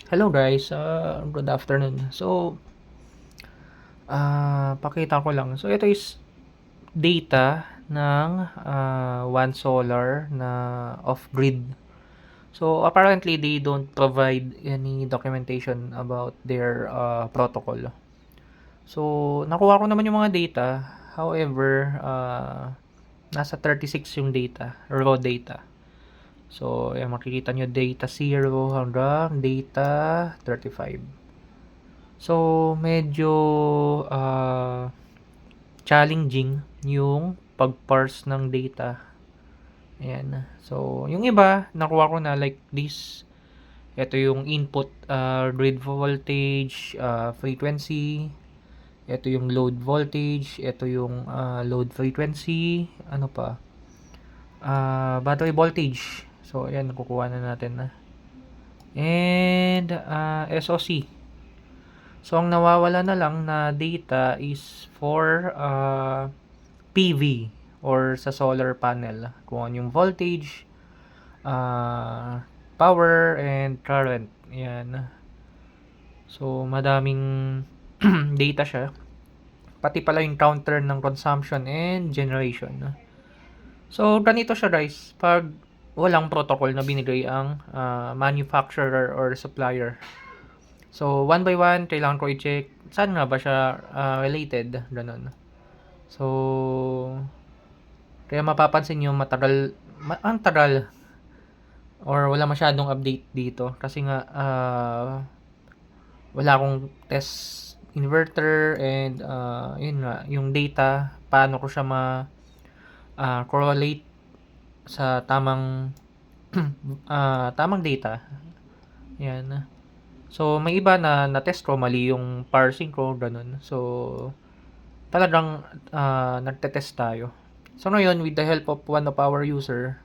Hello guys, good afternoon. Pakita ko lang. So, ito is data ng One Solar na off-grid. So, apparently, they don't provide any documentation about their protocol. So, nakuha ko naman yung mga data. However, nasa 36 yung data, raw data. So, ayan, makikita nyo data 0 hanggang data 35. So, medyo challenging yung pag-parse ng data. Ayan. So, yung iba, nakuha ko na like this. Ito yung input grid voltage, frequency. Ito yung load voltage. Ito yung load frequency. Ano pa? Battery voltage. So, ayan, nakukuha na natin na. And SOC. So, ang nawawala na lang na data is for PV or sa solar panel. Kung ano yung voltage, power, and current. Yan. So, madaming data siya. Pati pala yung counter ng consumption and generation. So, ganito siya guys. Pag walang protocol na binigay ang manufacturer or supplier. So, one by one, kailangan ko i-check saan nga ba siya related. Ganun. So, kaya mapapansin nyo matagal, ang tagal or wala masyadong update dito. Kasi nga, wala akong test inverter and yun nga, yung data, paano ko siya correlate sa tamang tamang data. Yan. So, may iba na na-test ko, mali yung parsing ko, ganun. So, talagang nagte-test tayo. So, ngayon, with the help of one of our user,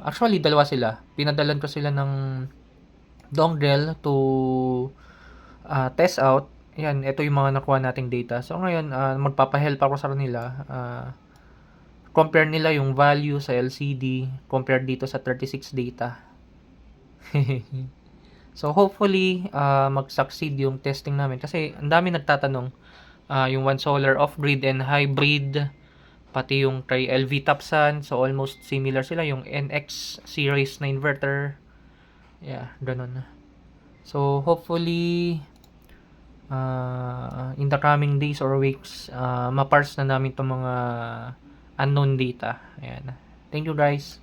actually, dalawa sila. Pinadalan ko sila ng dongle to test out. Yan, ito yung mga nakuha nating data. So, ngayon, magpapahelp ako sa kanila. Compare nila yung value sa LCD compared dito sa 36 data. So, hopefully, mag-succeed yung testing namin. Kasi, ang dami nagtatanong. Yung One Solar off-grid and hybrid, pati yung kay LV Topsan. So, almost similar sila. Yung NX series na inverter. Yeah, ganun. So, hopefully, in the coming days or weeks, ma-parse na namin itong mga unknown data. Ayan. Thank you guys.